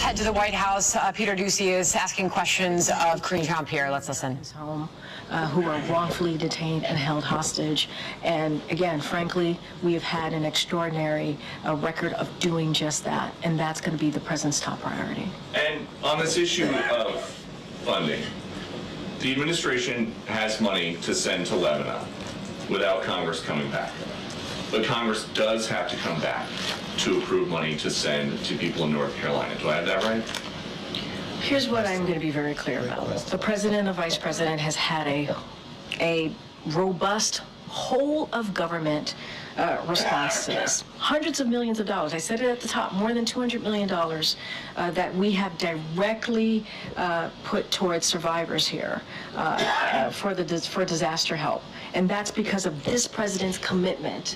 head to the White House. Peter Doocy is asking questions of Karine Jean-Pierre. Let's listen. His home, who are wrongfully detained and held hostage. And again, frankly, we have had an extraordinary record of doing just that. And that's going to be the president's top priority. And on this issue of funding, the administration has money to send to Lebanon without Congress coming back. But Congress does have to come back to approve money to send to people in North Carolina. Do I have that right? Here's what I'm going to be very clear about. The president and the vice president has had a robust whole of government response to this. Hundreds of millions of dollars. I said it at the top, more than $200 million that we have directly put towards survivors here for disaster help. And that's because of this president's commitment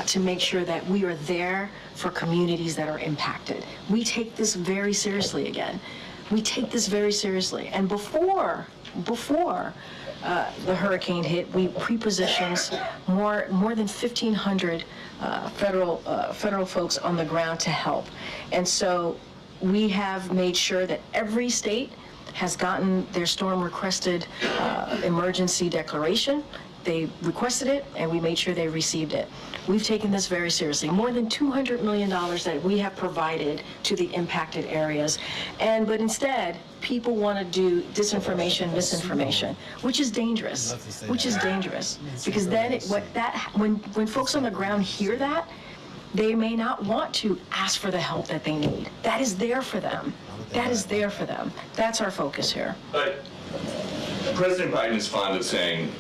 to make sure that we are there for communities that are impacted. We take this very seriously again. We take this very seriously. And before the hurricane hit, we pre-positioned more than 1,500 federal folks on the ground to help. And so we have made sure that every state has gotten their storm requested emergency declaration. They requested it, and we made sure they received it. We've taken this very seriously. More than $200 million that we have provided to the impacted areas. But instead, people want to do disinformation, misinformation, which is dangerous, Because then when folks on the ground hear that, they may not want to ask for the help that they need. That is there for them. That's our focus here. But President Biden is fond of saying,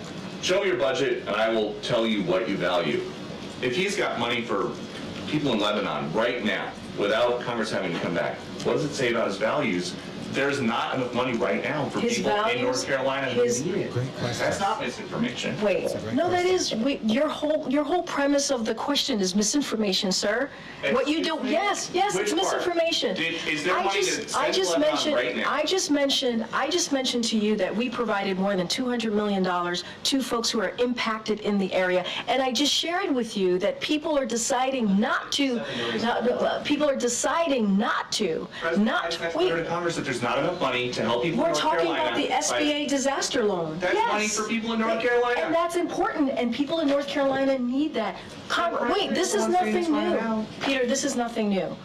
show me your budget and I will tell you what you value. If he's got money for people in Lebanon right now, without Congress having to come back, what does it say about his values? There's not enough money right now for people in North Carolina who need it. That's not misinformation. Wait, no, that is, your whole premise of the question is misinformation, sir. What you do, yes, it's misinformation. Is there money to send to Lebanon right now? I just mentioned to you that we provided more than $200 million to folks who are impacted in the area, and I just shared with you that people are deciding not to. To Congress that there's not enough money to help people in North Carolina. We're talking about the SBA disaster loan. That's money for people in North Carolina. And that's important, and people in North Carolina need that. Wait, this is nothing new. Peter, this is nothing new.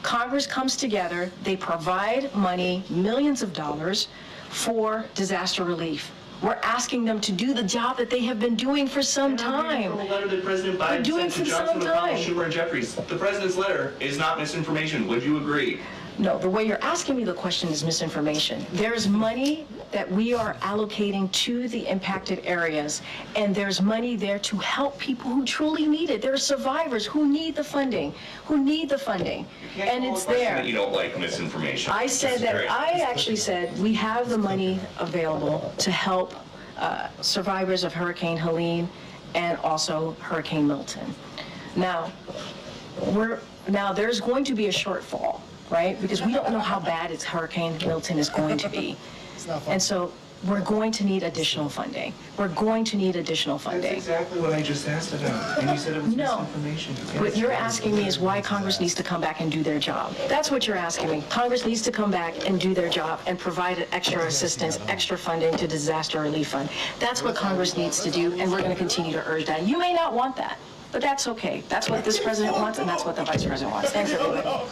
Congress comes together, they provide money, millions of dollars, for disaster relief. We're asking them to do the job that they have been doing for some time. From a letter that President Biden sent to Johnson, McConnell, Schumer, and Jeffries. The president's letter is not misinformation. Would you agree? No, the way you're asking me the question is misinformation. There's money that we are allocating to the impacted areas, and there's money there to help people who truly need it. There are survivors who need the funding, and it's there. That you don't like misinformation. I actually said we have the money available to help survivors of Hurricane Helene and also Hurricane Milton. Now there's going to be a shortfall, right? Because we don't know how bad Hurricane Milton is going to be. And so we're going to need additional funding. That's exactly what I just asked about. And you said it was misinformation. What you're asking me is why Congress needs to come back and do their job. That's what you're asking me. Congress needs to come back and do their job and provide extra assistance, extra funding to disaster relief fund. That's what Congress needs to do, and we're going to continue to urge that. You may not want that, but that's okay. That's what this president wants, and that's what the vice president wants. Thanks, everybody.